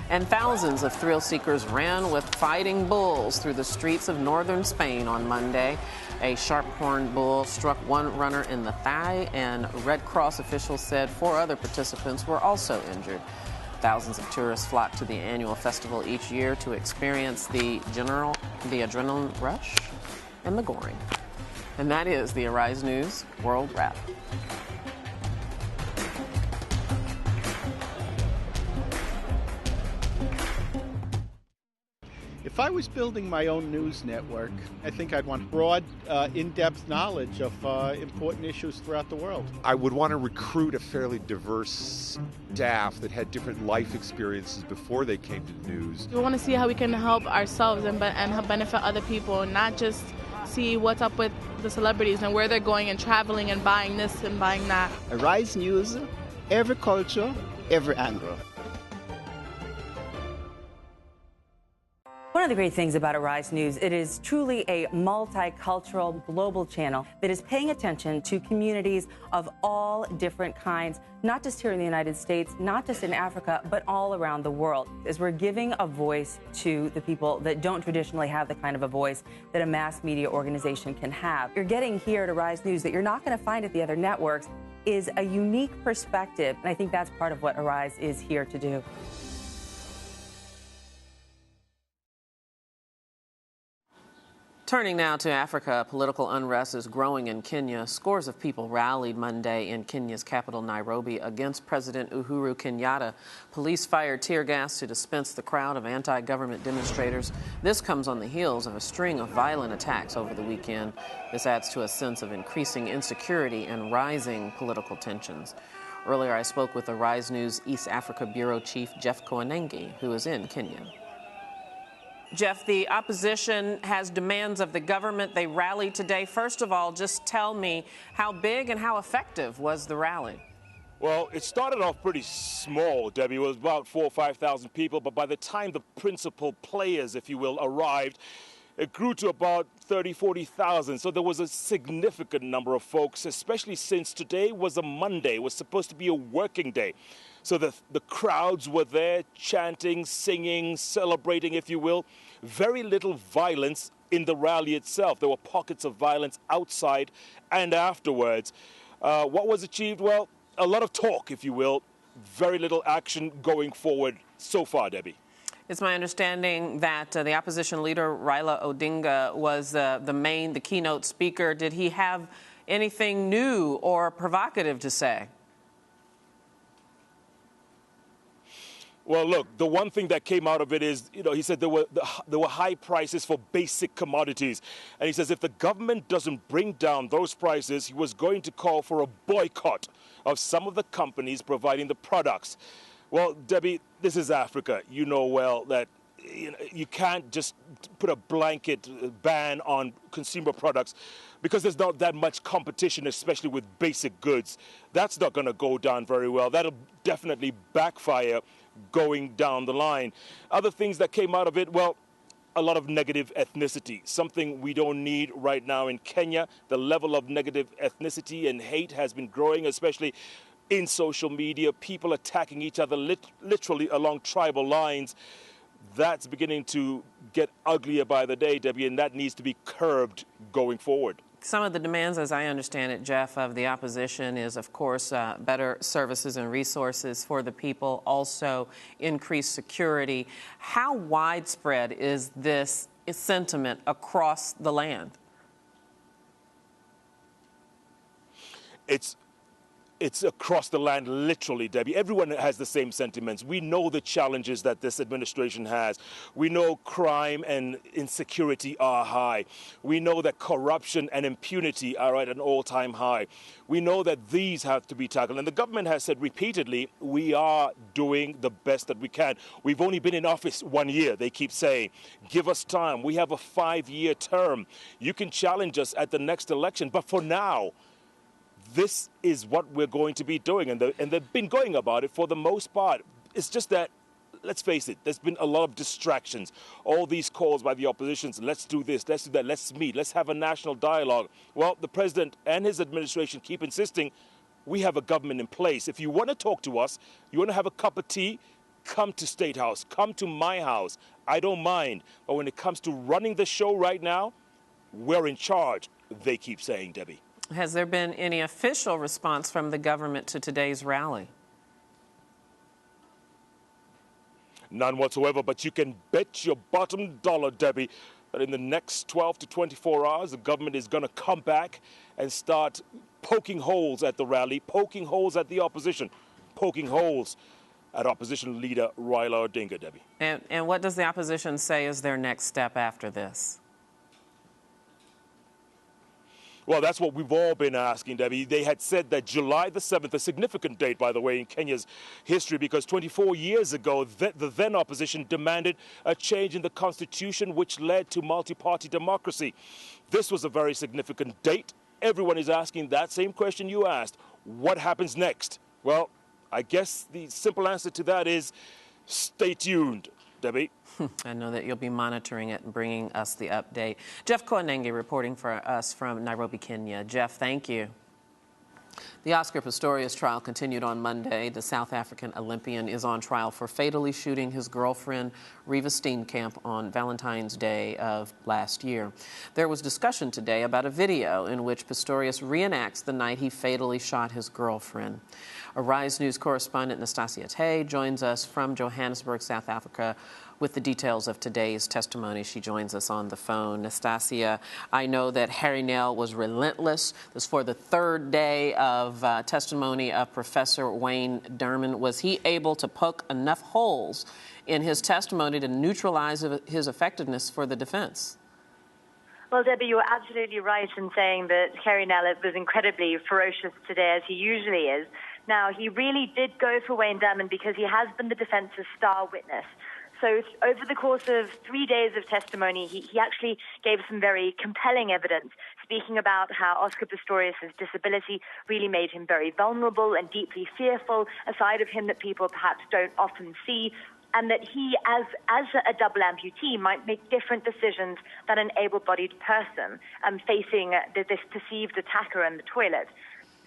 Speaker 1: And thousands of thrill seekers ran with fighting bulls through the streets of northern Spain on Monday. A sharp-horned bull struck one runner in the thigh, and Red Cross officials said 4 other participants were also injured. Thousands of tourists flock to the annual festival each year to experience the adrenaline rush and the goring. And that is the Arise News World Wrap.
Speaker 13: If I was building my own news network, I think I'd want broad, in-depth knowledge of important issues throughout the world.
Speaker 14: I would want to recruit a fairly diverse staff that had different life experiences before they came to the news.
Speaker 15: We want to see how we can help ourselves and help benefit other people, not just see what's up with the celebrities and where they're going and traveling and buying this and buying that.
Speaker 13: Arise News, every culture, every angle.
Speaker 16: One of the great things about Arise News, it is truly a multicultural global channel that is paying attention to communities of all different kinds, not just here in the United States, not just in Africa, but all around the world, as we're giving a voice to the people that don't traditionally have the kind of a voice that a mass media organization can have. You're getting here at Arise News that you're not going to find at the other networks is a unique perspective, and I think that's part of what Arise is here to do.
Speaker 1: Turning now to Africa, political unrest is growing in Kenya. Scores of people rallied Monday in Kenya's capital, Nairobi, against President Uhuru Kenyatta. Police fired tear gas to disperse the crowd of anti-government demonstrators. This comes on the heels of a string of violent attacks over the weekend. This adds to a sense of increasing insecurity and rising political tensions. Earlier, I spoke with the Arise News East Africa Bureau Chief Jeff Koinange, who is in Kenya. Jeff, the opposition has demands of the government. They rallied today. First of all, just tell me how big and how effective was the rally?
Speaker 17: Well, it started off pretty small, Debbie. It was about 4,000 or 5,000 people, but by the time the principal players, if you will, arrived, it grew to about 30,000, 40,000. So there was a significant number of folks, especially since today was a Monday. It was supposed to be a working day. So the crowds were there chanting, singing, celebrating, if you will. Very little violence in the rally itself. There were pockets of violence outside and afterwards. What was achieved? Well, a lot of talk, if you will. Very little action going forward so far, Debbie.
Speaker 1: It's my understanding that the opposition leader, Raila Odinga, was the keynote speaker. Did he have anything new or provocative to say?
Speaker 17: Well, look, the one thing that came out of it is, he said there were high prices for basic commodities. And he says if the government doesn't bring down those prices, he was going to call for a boycott of some of the companies providing the products. Well, Debbie, this is Africa. You know well that you can't just put a blanket ban on consumer products because there's not that much competition, especially with basic goods. That's not going to go down very well. That'll definitely backfire going down the line. Other things that came out of it, well, a lot of negative ethnicity, something we don't need right now in Kenya. The level of negative ethnicity and hate has been growing, especially in social media, people attacking each other literally along tribal lines. That's beginning to get uglier by the day, Debbie, and that needs to be curbed going forward.
Speaker 1: Some of the demands, as I understand it, Jeff, of the opposition is, of course, better services and resources for the people, also increased security. How widespread is this sentiment across the land?
Speaker 17: It's across the land, literally, Debbie. Everyone has the same sentiments. We know the challenges that this administration has. We know crime and insecurity are high. We know that corruption and impunity are at an all-time high. We know that these have to be tackled. And the government has said repeatedly, we are doing the best that we can. We've only been in office 1 year, they keep saying. Give us time. We have a 5-year term. You can challenge us at the next election. But for now, this is what we're going to be doing. And they've been going about it for the most part. It's just that, let's face it, there's been a lot of distractions. All these calls by the oppositions, let's do this, let's do that, let's meet, let's have a national dialogue. Well, the president and his administration keep insisting we have a government in place. If you want to talk to us, you want to have a cup of tea, come to State House, come to my house. I don't mind. But when it comes to running the show right now, we're in charge, they keep saying, Debbie.
Speaker 1: Has there been any official response from the government to today's rally?
Speaker 17: None whatsoever, but you can bet your bottom dollar, Debbie, that in the next 12 to 24 hours, the government is going to come back and start poking holes at the rally, poking holes at the opposition, poking holes at opposition leader Raila Odinga, Debbie.
Speaker 1: And what does the opposition say is their next step after this?
Speaker 17: Well, that's what we've all been asking, Debbie. They had said that July the 7th, a significant date, by the way, in Kenya's history, because 24 years ago, the then opposition demanded a change in the constitution, which led to multi-party democracy. This was a very significant date. Everyone is asking that same question you asked. What happens next? Well, I guess the simple answer to that is stay tuned, Debbie.
Speaker 1: I know that you'll be monitoring it and bringing us the update. Jeff Koinange reporting for us from Nairobi, Kenya. Jeff, thank you. The Oscar Pistorius trial continued on Monday. The South African Olympian is on trial for fatally shooting his girlfriend, Reva Steenkamp, on Valentine's Day of last year. There was discussion today about a video in which Pistorius reenacts the night he fatally shot his girlfriend. Arise News correspondent Nastasia Tay joins us from Johannesburg, South Africa, with the details of today's testimony. She joins us on the phone. Nastasia, I know that Harry Nell was relentless. This is for the third day of testimony of Professor Wayne Derman. Was he able to poke enough holes in his testimony to neutralize his effectiveness for the defense?
Speaker 18: Well, Debbie, you're absolutely right in saying that Harry Nell was incredibly ferocious today, as he usually is. Now, he really did go for Wayne Derman because he has been the defense's star witness. So over the course of 3 days of testimony, he actually gave some very compelling evidence, speaking about how Oscar Pistorius' disability really made him very vulnerable and deeply fearful, a side of him that people perhaps don't often see, and that he, as a double amputee, might make different decisions than an able-bodied person facing this perceived attacker in the toilet.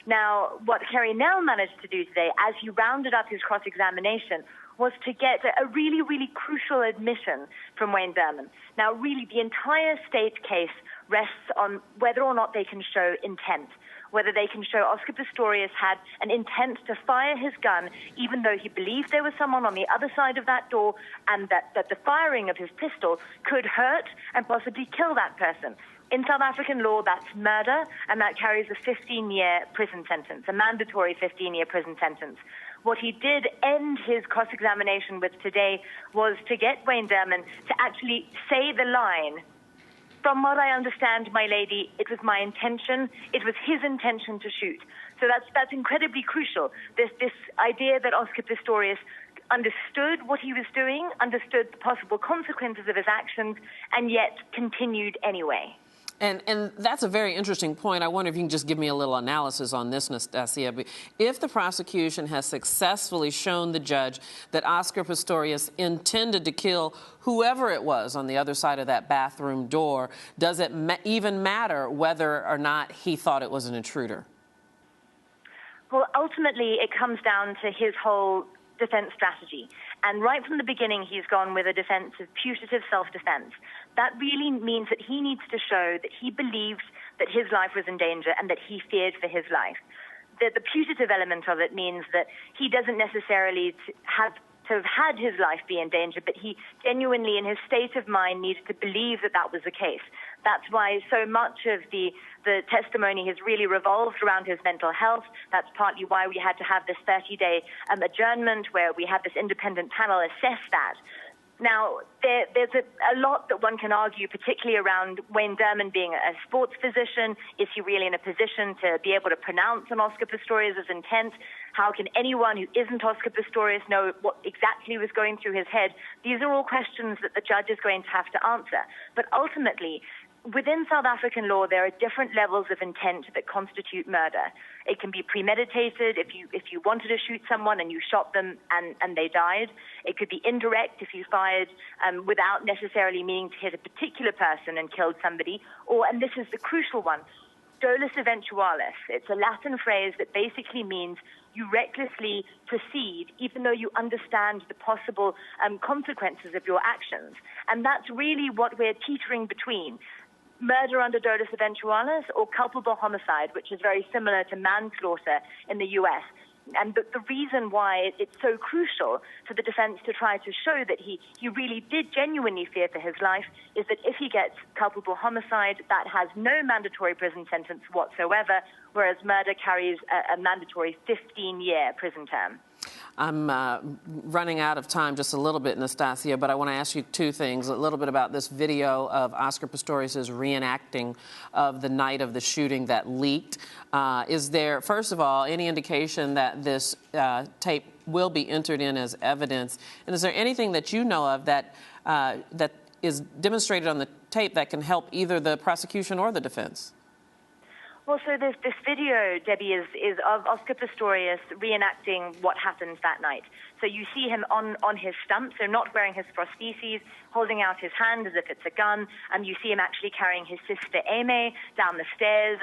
Speaker 18: Now, what Harry Nell managed to do today, as he rounded up his cross-examination, was to get a really, really crucial admission from Wayne Derman. Now, really, the entire state case rests on whether or not they can show intent, whether they can show Oscar Pistorius had an intent to fire his gun, even though he believed there was someone on the other side of that door, and that the firing of his pistol could hurt and possibly kill that person. In South African law, that's murder, and that carries a 15-year prison sentence, a mandatory 15-year prison sentence. What he did end his cross-examination with today was to get Wayne Derman to actually say the line, "From what I understand, my lady, it was my intention, it was his intention to shoot." So that's incredibly crucial, this idea that Oscar Pistorius understood what he was doing, understood the possible consequences of his actions, and yet continued anyway.
Speaker 1: And that's a very interesting point. I wonder if you can just give me a little analysis on this, Nastasia. If the prosecution has successfully shown the judge that Oscar Pistorius intended to kill whoever it was on the other side of that bathroom door, does it even matter whether or not he thought it was an intruder?
Speaker 18: Well, ultimately, it comes down to his whole defense strategy. And right from the beginning, he's gone with a defense of putative self-defense. That really means that he needs to show that he believed that his life was in danger and that he feared for his life. The putative element of it means that he doesn't necessarily have had his life be in danger, but he genuinely, in his state of mind, needs to believe that that was the case. That's why so much of the testimony has really revolved around his mental health. That's partly why we had to have this 30-day adjournment where we had this independent panel assess that. Now, there's a lot that one can argue, particularly around Wayne Derman being a sports physician. Is he really in a position to be able to pronounce on Oscar Pistorius' intent? How can anyone who isn't Oscar Pistorius know what exactly was going through his head? These are all questions that the judge is going to have to answer. But ultimately, within South African law, there are different levels of intent that constitute murder. It can be premeditated if you wanted to shoot someone and you shot them and they died. It could be indirect if you fired without necessarily meaning to hit a particular person and killed somebody. Or, and this is the crucial one, dolus eventualis. It's a Latin phrase that basically means you recklessly proceed even though you understand the possible consequences of your actions. And that's really what we're teetering between. Murder under dolus eventualis or culpable homicide, which is very similar to manslaughter in the U.S. And the reason why it's so crucial for the defense to try to show that he really did genuinely fear for his life is that if he gets culpable homicide, that has no mandatory prison sentence whatsoever, whereas murder carries a mandatory 15-year prison term.
Speaker 1: I'm running out of time just a little bit, Nastasia, but I want to ask you two things. A little bit about this video of Oscar Pistorius' reenacting of the night of the shooting that leaked. Is there, first of all, any indication that this tape will be entered in as evidence? And is there anything that you know of that that is demonstrated on the tape that can help either the prosecution or the defense?
Speaker 18: Well, so this video, Debbie, is of Oscar Pistorius reenacting what happened that night. So you see him on his stump, so not wearing his prostheses, holding out his hand as if it's a gun, and you see him actually carrying his sister Amy down the stairs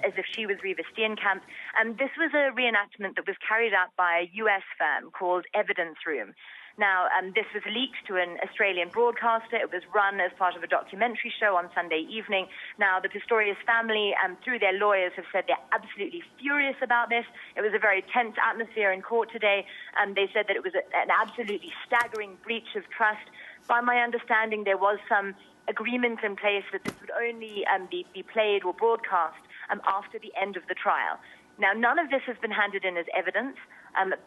Speaker 18: as if she was Reva Steenkamp. And this was a reenactment that was carried out by a U.S. firm called Evidence Room. Now, this was leaked to an Australian broadcaster. It was run as part of a documentary show on Sunday evening. Now, the Pistorius family, through their lawyers, have said they're absolutely furious about this. It was a very tense atmosphere in court today. They said that it was an absolutely staggering breach of trust. By my understanding, there was some agreement in place that this would only be played or broadcast after the end of the trial. Now, none of this has been handed in as evidence.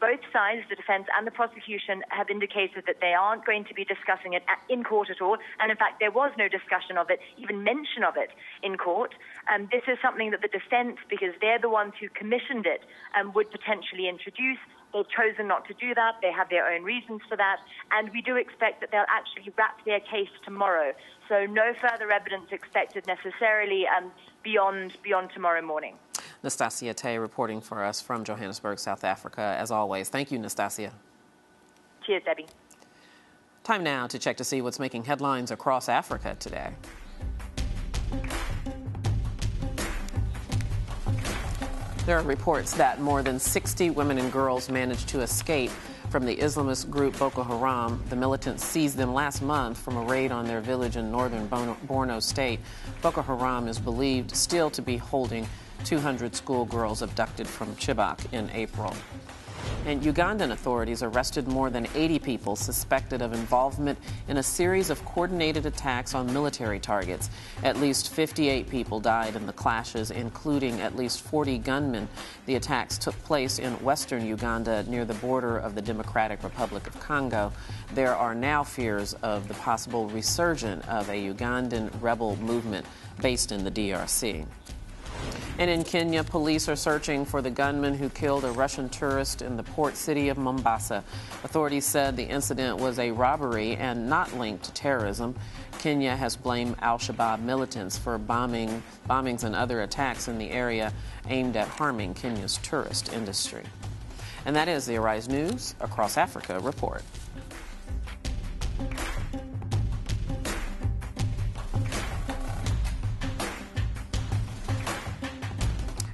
Speaker 18: Both sides, the defense and the prosecution, have indicated that they aren't going to be discussing it in court at all. And in fact, there was no discussion of it, even mention of it in court. This is something that the defense, because they're the ones who commissioned it, would potentially introduce. They've chosen not to do that. They have their own reasons for that. And we do expect that they'll actually wrap their case tomorrow. So no further evidence expected necessarily beyond tomorrow morning.
Speaker 1: Nastasia Tay reporting for us from Johannesburg, South Africa, as always. Thank you, Nastasia.
Speaker 18: Cheers, Debbie.
Speaker 1: Time now to check to see what's making headlines across Africa today. There are reports that more than 60 women and girls managed to escape from the Islamist group Boko Haram. The militants seized them last month from a raid on their village in northern Borno State. Boko Haram is believed still to be holding 200 schoolgirls abducted from Chibok in April. And Ugandan authorities arrested more than 80 people suspected of involvement in a series of coordinated attacks on military targets. At least 58 people died in the clashes, including at least 40 gunmen. The attacks took place in western Uganda near the border of the Democratic Republic of Congo. There are now fears of the possible resurgence of a Ugandan rebel movement based in the DRC. And in Kenya, police are searching for the gunman who killed a Russian tourist in the port city of Mombasa. Authorities said the incident was a robbery and not linked to terrorism. Kenya has blamed al-Shabaab militants for bombings and other attacks in the area aimed at harming Kenya's tourist industry. And that is the Arise News Across Africa report.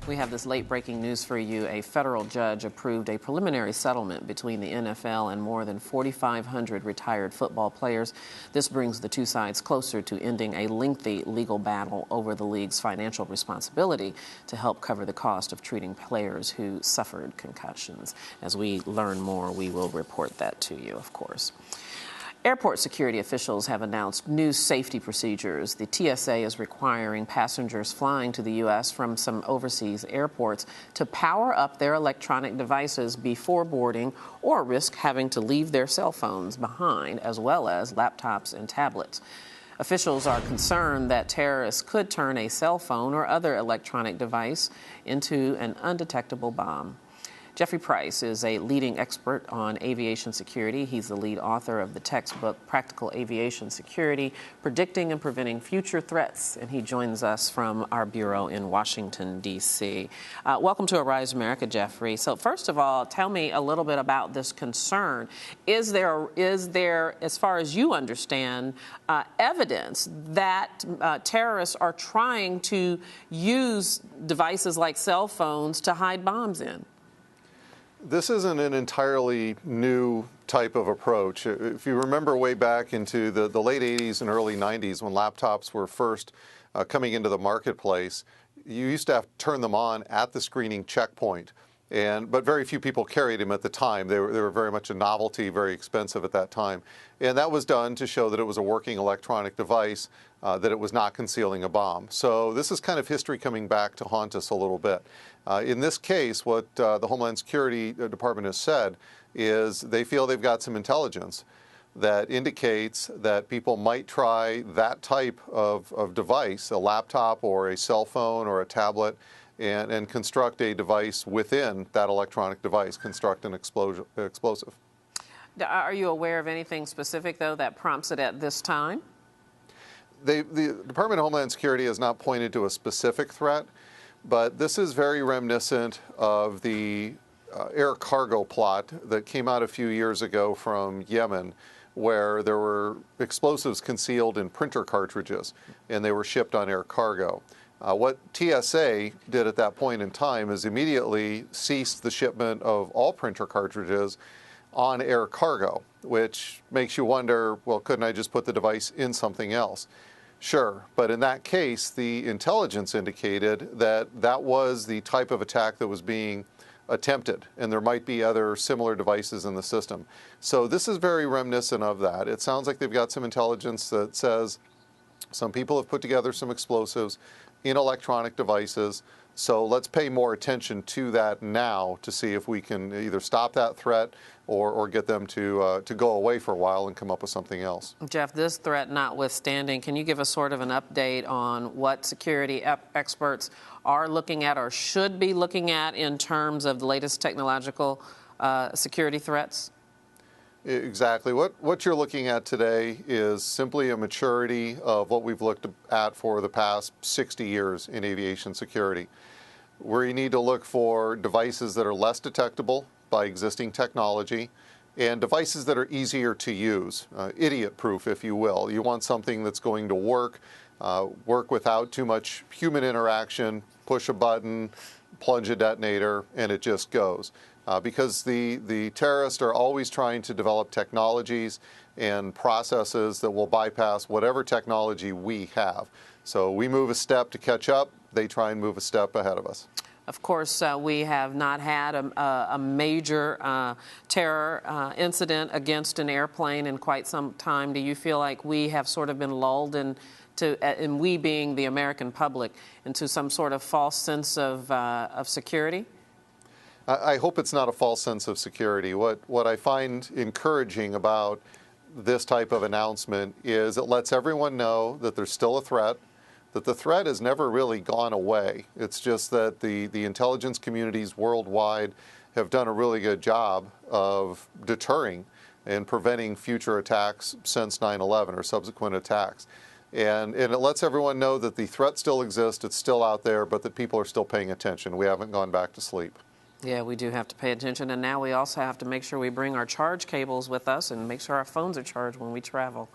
Speaker 1: We have this late-breaking news for you. A federal judge approved a preliminary settlement between the NFL and more than 4,500 retired football players. This brings the two sides closer to ending a lengthy legal battle over the league's financial responsibility to help cover the cost of treating players who suffered concussions. As we learn more, we will report that to you, of course. Airport security officials have announced new safety procedures. The TSA is requiring passengers flying to the U.S. from some overseas airports to power up their electronic devices before boarding or risk having to leave their cell phones behind, as well as laptops and tablets. Officials are concerned that terrorists could turn a cell phone or other electronic device into an undetectable bomb. Jeffrey Price is a leading expert on aviation security. He's the lead author of the textbook Practical Aviation Security, Predicting and Preventing Future Threats, and he joins us from our bureau in Washington, D.C. Welcome to Arise America, Jeffrey. So first of all, tell me a little bit about this concern. Is there, as far as you understand, evidence that terrorists are trying to use devices like cell phones to hide bombs in?
Speaker 19: This isn't an entirely new type of approach. If you remember way back into the late 80s and early 90s when laptops were first coming into the marketplace, you used to have to turn them on at the screening checkpoint. But very few people carried them at the time. They were very much a novelty, very expensive at that time. And that was done to show that it was a working electronic device, that it was not concealing a bomb. So this is kind of history coming back to haunt us a little bit. In this case, what the Homeland Security Department has said is they feel they've got some intelligence that indicates that people might try that type of device, a laptop or a cell phone or a tablet, and construct a device within that electronic device, construct an explosive.
Speaker 1: Are you aware of anything specific, though, that prompts it at this time?
Speaker 19: The Department of Homeland Security has not pointed to a specific threat, but this is very reminiscent of the air cargo plot that came out a few years ago from Yemen, where there were explosives concealed in printer cartridges, and they were shipped on air cargo. What TSA did at that point in time is immediately ceased the shipment of all printer cartridges on air cargo, which makes you wonder, well, couldn't I just put the device in something else? Sure, but in that case, the intelligence indicated that that was the type of attack that was being attempted, and there might be other similar devices in the system. So this is very reminiscent of that. It sounds like they've got some intelligence that says some people have put together some explosives in electronic devices, so let's pay more attention to that now to see if we can either stop that threat or get them to go away for a while and come up with something else.
Speaker 1: Jeff, this threat notwithstanding, can you give us sort of an update on what security experts are looking at or should be looking at in terms of the latest technological security threats?
Speaker 19: Exactly. What you're looking at today is simply a maturity of what we've looked at for the past 60 years in aviation security, where you need to look for devices that are less detectable by existing technology and devices that are easier to use, idiot-proof, if you will. You want something that's going to work without too much human interaction, push a button, plunge a detonator, and it just goes. Because the terrorists are always trying to develop technologies and processes that will bypass whatever technology we have. So we move a step to catch up, they try and move a step ahead of us.
Speaker 1: Of course, we have not had a major terror incident against an airplane in quite some time. Do you feel like we have sort of been lulled and we being the American public, into some sort of false sense of security?
Speaker 19: I hope it's not a false sense of security. What I find encouraging about this type of announcement is it lets everyone know that there's still a threat, that the threat has never really gone away. It's just that the intelligence communities worldwide have done a really good job of deterring and preventing future attacks since 9/11 or subsequent attacks. And it lets everyone know that the threat still exists, it's still out there, but that people are still paying attention. We haven't gone back to sleep.
Speaker 1: Yeah, we do have to pay attention, and now we also have to make sure we bring our charge cables with us and make sure our phones are charged when we travel.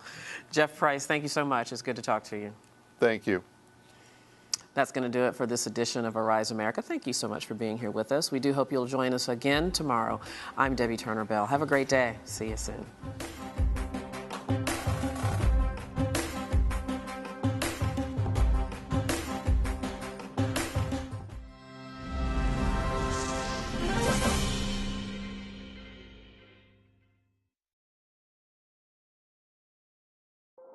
Speaker 1: Jeff Price, thank you so much. It's good to talk to you.
Speaker 19: Thank you.
Speaker 1: That's going to do it for this edition of Arise America. Thank you so much for being here with us. We do hope you'll join us again tomorrow. I'm Debbie Turner-Bell. Have a great day. See you soon.